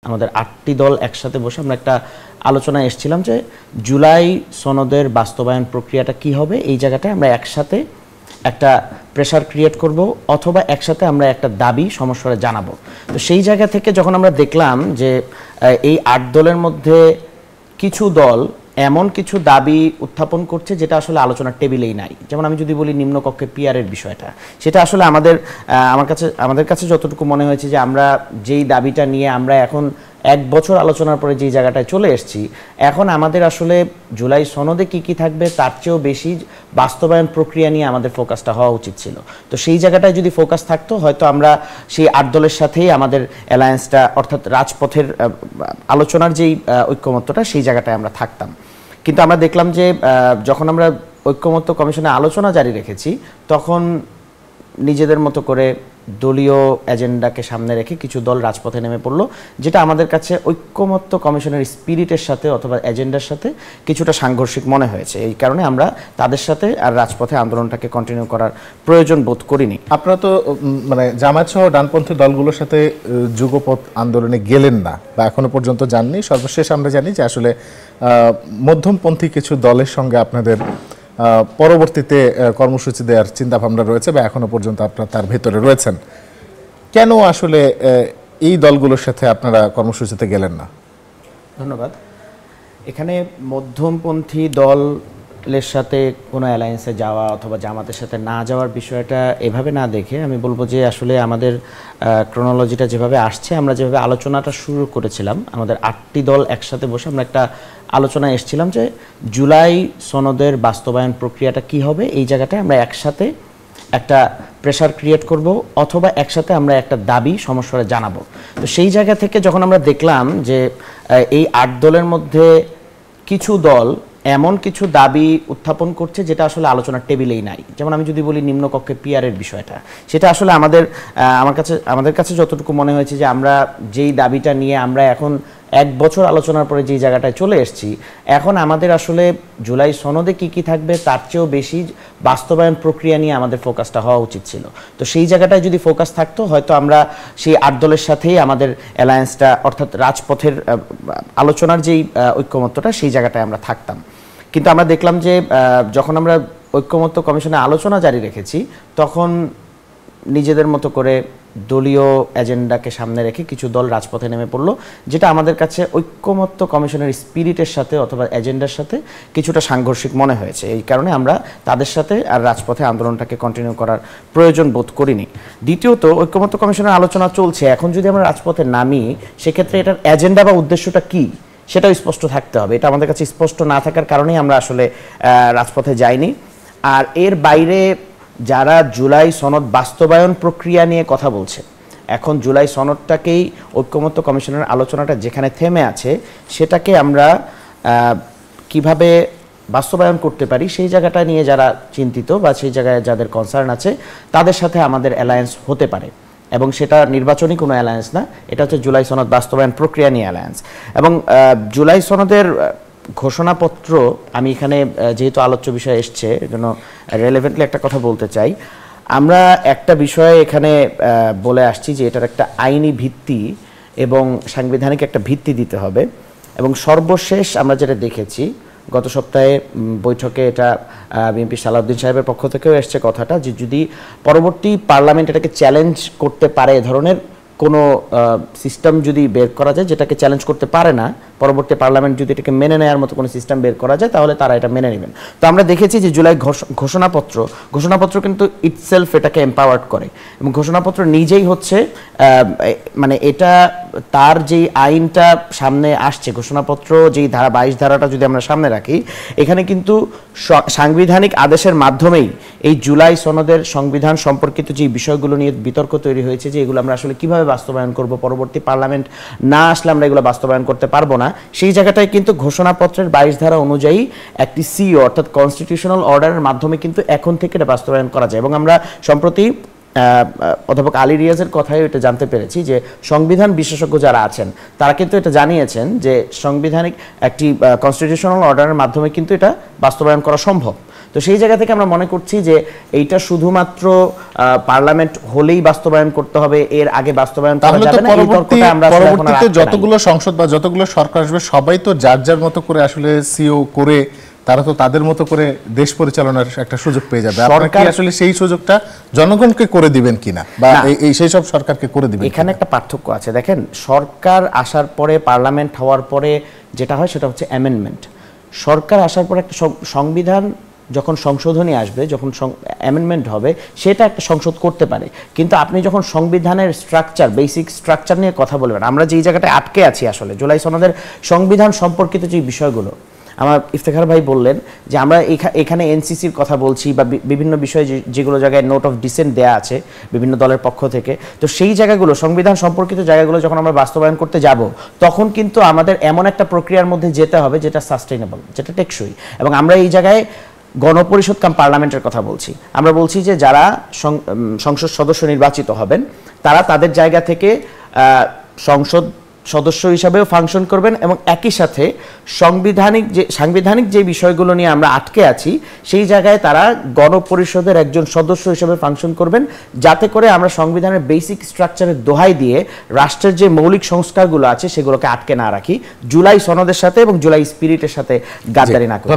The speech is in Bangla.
আমাদের ৮টি দল একসাথে বসে আমরা একটা আলোচনায় এসেছিলাম যে জুলাই সনদের বাস্তবায়ন প্রক্রিয়াটা কি হবে। এই জায়গাটায় আমরা একসাথে একটা প্রেসার ক্রিয়েট করব অথবা একসাথে আমরা একটা দাবি সমস্যারে জানাবো। তো সেই জায়গা থেকে যখন আমরা দেখলাম যে এই ৮ দলের মধ্যে কিছু দল এমন কিছু দাবি উত্থাপন করছে যেটা আসলে আলোচনার টেবিলেই নাই, যেমন আমি যদি বলি নিম্নকক্ষে পিআরের বিষয়টা, সেটা আসলে আমাদের কাছে যতটুকু মনে হয়েছে যে আমরা যেই দাবিটা নিয়ে আমরা এখন 1 বছর আলোচনার পরে যেই জায়গাটায় চলে এসেছি, এখন আমাদের আসলে জুলাই সনদে কি থাকবে তার চেয়েও বেশি বাস্তবায়ন প্রক্রিয়া নিয়ে আমাদের ফোকাসটা হওয়া উচিত ছিল। তো সেই জায়গাটায় যদি ফোকাস থাকতো হয়তো আমরা সেই 8 দলের সাথেই আমাদের অ্যালায়েন্সটা অর্থাৎ রাজপথের আলোচনার যেই ঐক্যমত্যটা সেই জায়গাটায় আমরা থাকতাম। কিন্তু আমরা দেখলাম যে যখন আমরা ঐক্যমত্য কমিশনে আলোচনা জারি রেখেছি তখন নিজেদের মতো করে দলীয় এজেন্ডাকে সামনে রেখে কিছু দল রাজপথে নেমে পড়লো, যেটা আমাদের কাছে ঐক্যমত্য কমিশনের স্পিরিটের সাথে অথবা এজেন্ডার সাথে কিছুটা সাংঘর্ষিক মনে হয়েছে। এই কারণে আমরা তাদের সাথে আর রাজপথে আন্দোলনটাকে কন্টিনিউ করার প্রয়োজন বোধ করিনি। আপনারা তো মানে জামায়াত সহ ডানপন্থী দলগুলোর সাথে যুগপৎ আন্দোলনে গেলেন না বা এখনো পর্যন্ত যাননি। সর্বশেষ আমরা জানি যে আসলে মধ্যমপন্থী কিছু দলের সঙ্গে আপনাদের পরবর্তীতে কর্মসূচি দেওয়ার চিন্তাভাবনা রয়েছে বা এখনো পর্যন্ত আপনারা তার ভেতরে রয়েছেন। কেন আসলে এই দলগুলোর সাথে আপনারা কর্মসূচিতে গেলেন না? ধন্যবাদ। এখানে মধ্যমপন্থী দলের সাথে কোনো অ্যালায়েন্সে যাওয়া অথবা জামাতের সাথে না যাওয়ার বিষয়টা এভাবে না দেখে আমি বলবো যে আসলে আমাদের ক্রোনোলজিটা যেভাবে আসছে, আমরা যেভাবে আলোচনাটা শুরু করেছিলাম, আমাদের 8টি দল একসাথে বসে আমরা একটা আলোচনায় এসেছিলাম যে জুলাই সনদের বাস্তবায়ন প্রক্রিয়াটা কি হবে। এই জায়গাটায় আমরা একসাথে একটা প্রেসার ক্রিয়েট করব অথবা একসাথে আমরা একটা দাবি সমস্যারে জানাবো। তো সেই জায়গা থেকে যখন আমরা দেখলাম যে এই 8 দলের মধ্যে কিছু দল এমন কিছু দাবি উত্থাপন করছে যেটা আসলে আলোচনার টেবিলেই নাই, যেমন আমি যদি বলি নিম্নকক্ষে পিআরের বিষয়টা, সেটা আসলে আমাদের কাছে যতটুকু মনে হয়েছে যে আমরা যেই দাবিটা নিয়ে আমরা এখন 1 বছর আলোচনার পরে যেই জায়গাটায় চলে এসেছি, এখন আমাদের আসলে জুলাই সনদে কি থাকবে তার চেয়েও বেশি বাস্তবায়ন প্রক্রিয়া নিয়ে আমাদের ফোকাসটা হওয়া উচিত ছিল। তো সেই জায়গাটায় যদি ফোকাস থাকতো হয়তো আমরা সেই 8 দলের সাথেই আমাদের অ্যালায়েন্সটা অর্থাৎ রাজপথের আলোচনার যেই ঐক্যমত্যটা সেই জায়গাটায় আমরা থাকতাম। কিন্তু আমরা দেখলাম যে যখন আমরা ঐক্যমত্য কমিশনে আলোচনা জারি রেখেছি তখন নিজেদের মতো করে দলীয় এজেন্ডাকে সামনে রেখে কিছু দল রাজপথে নেমে পড়লো, যেটা আমাদের কাছে ঐক্যমত্য কমিশনের স্পিরিটের সাথে অথবা এজেন্ডার সাথে কিছুটা সাংঘর্ষিক মনে হয়েছে। এই কারণে আমরা তাদের সাথে আর রাজপথে আন্দোলনটাকে কন্টিনিউ করার প্রয়োজন বোধ করিনি। দ্বিতীয়ত, ঐক্যমত্য কমিশনের আলোচনা চলছে, এখন যদি আমরা রাজপথে নামি সেক্ষেত্রে এটার এজেন্ডা বা উদ্দেশ্যটা কি সেটাও স্পষ্ট থাকতে হবে। এটা আমাদের কাছে স্পষ্ট না থাকার কারণেই আমরা আসলে রাজপথে যাইনি। আর এর বাইরে যারা জুলাই সনদ বাস্তবায়ন প্রক্রিয়া নিয়ে কথা বলছে, এখন জুলাই সনদটাকেই ঐক্যমত্য কমিশনের আলোচনাটা যেখানে থেমে আছে সেটাকে আমরা কিভাবে বাস্তবায়ন করতে পারি সেই জায়গাটা নিয়ে যারা চিন্তিত বা সেই জায়গায় যাদের কনসার্ন আছে তাদের সাথে আমাদের অ্যালায়েন্স হতে পারে। এবং সেটা নির্বাচনী কোনো অ্যালায়েন্স না, এটা হচ্ছে জুলাই সনদ বাস্তবায়ন প্রক্রিয়া নিয়ে অ্যালায়েন্স। এবং জুলাই সনদের ঘোষণাপত্র, আমি এখানে যেহেতু আলোচ্য বিষয় এসছে এজন্য রেলেভেন্টলি একটা কথা বলতে চাই। আমরা একটা বিষয়ে এখানে বলে আসছি যে এটার একটা আইনি ভিত্তি এবং সাংবিধানিক একটা ভিত্তি দিতে হবে। এবং সর্বশেষ আমরা যেটা দেখেছি গত সপ্তাহে বৈঠকে, এটা বিএনপি সালাউদ্দিন সাহেবের পক্ষ থেকেও এসছে কথাটা, যে যদি পরবর্তী পার্লামেন্ট এটাকে চ্যালেঞ্জ করতে পারে, এ ধরনের কোনো সিস্টেম যদি বের করা যায় যেটাকে চ্যালেঞ্জ করতে পারে না, পরবর্তী পার্লামেন্ট যদি এটাকে মেনে নেওয়ার মতো কোনো সিস্টেম বের করা যায় তাহলে তারা এটা মেনে নেবেন। তো আমরা দেখেছি যে জুলাই ঘোষণাপত্র কিন্তু ইটসেলফ এটাকে এম্পাওয়ার্ড করে এবং ঘোষণাপত্র নিজেই হচ্ছে মানে এটা তার যেই আইনটা সামনে আসছে, ঘোষণাপত্র যেই ধারা 22 ধারাটা যদি আমরা সামনে রাখি, এখানে কিন্তু সাংবিধানিক আদেশের মাধ্যমেই এই জুলাই সনদের সংবিধান সম্পর্কিত যে বিষয়গুলো নিয়ে বিতর্ক তৈরি হয়েছে যে এগুলো আমরা আসলে কিভাবে বাস্তবায়ন করব, পরবর্তী পার্লামেন্ট না আসলে আমরা এগুলো বাস্তবায়ন করতে পারবো না, সেই জায়গাটায় কিন্তু ঘোষণাপত্রের 22 ধারা অনুযায়ী একটি সিও অর্থাৎ কনস্টিটিউশনাল অর্ডারের মাধ্যমে কিন্তু এখন থেকে এটা বাস্তবায়ন করা যায়। এবং আমরা সম্প্রতি অধ্যাপক আলী রিয়াজের কথায় এটা জানতে পেরেছি যে সংবিধান বিশেষজ্ঞ যারা আছেন তারা কিন্তু এটা জানিয়েছেন যে সাংবিধানিক একটি কনস্টিটিউশনাল অর্ডারের মাধ্যমে কিন্তু এটা বাস্তবায়ন করা সম্ভব। তো সেই জায়গা থেকে আমরা মনে করছি যে এইটা শুধুমাত্র পার্লামেন্ট হলেই বাস্তবায়ন করতে হবে, এর আগে বাস্তবায়ন করা যাবে না, এই তর্কটা আমরা আসলে এখন পরবর্তীতে যতগুলো সংসদ বা যতগুলো সরকার আসবে সবাই তো যার যার মতো করে আসলে সিও করে তারা তো তাদের মতো করে দেশ পরিচালনার একটা সুযোগ পেয়ে যাবে। আপনারা কি আসলে সেই সুযোগটা জনগণকে করে দিবেন কিনা, বা এই সেই সব সরকারকে করে দিবেন? এখানে একটা পার্থক্য আছে। দেখেন, সরকার আসার পরে, পার্লামেন্ট হওয়ার পরে যেটা হয় সেটা হচ্ছে অ্যামেন্ডমেন্ট। সরকার আসার পরে একটা সংবিধান যখন সংশোধনী আসবে, যখন অ্যামেন্ডমেন্ট হবে, সেটা একটা সংসদ করতে পারে। কিন্তু আপনি যখন সংবিধানের স্ট্রাকচার, বেসিক স্ট্রাকচার নিয়ে কথা বলবেন, আমরা যেই জায়গাটায় আটকে আছি আসলে জুলাই সনদের সংবিধান সম্পর্কিত যে বিষয়গুলো, আমার ইফতেখার ভাই বললেন যে আমরা এখানে এনসিসির কথা বলছি বা বিভিন্ন বিষয়ে যেগুলো জায়গায় নোট অফ ডিসেন্ট দেয়া আছে বিভিন্ন দলের পক্ষ থেকে, তো সেই জায়গাগুলো, সংবিধান সম্পর্কিত জায়গাগুলো যখন আমরা বাস্তবায়ন করতে যাব, তখন কিন্তু আমাদের এমন একটা প্রক্রিয়ার মধ্যে যেতে হবে যেটা সাস্টেইনেবল, যেটা টেকসই। এবং আমরা এই জায়গায় গণপরিষদ কাম পার্লামেন্টের কথা বলছি। আমরা বলছি যে যারা সংসদ সদস্য নির্বাচিত হবেন তারা তাদের জায়গা থেকে সংসদ সদস্য হিসাবেও ফাংশন করবেন, এবং একই সাথে সাংবিধানিক যে বিষয়গুলো নিয়ে আমরা আটকে আছি সেই জায়গায় তারা গণপরিষদের একজন সদস্য হিসেবে ফাংশন করবেন, যাতে করে আমরা সংবিধানের বেসিক স্ট্রাকচারের দোহাই দিয়ে রাষ্ট্রের যে মৌলিক সংস্কারগুলো আছে সেগুলোকে আটকে না রাখি, জুলাই সনদের সাথে এবং জুলাই স্পিরিটের সাথে গাদ্দারি না করি।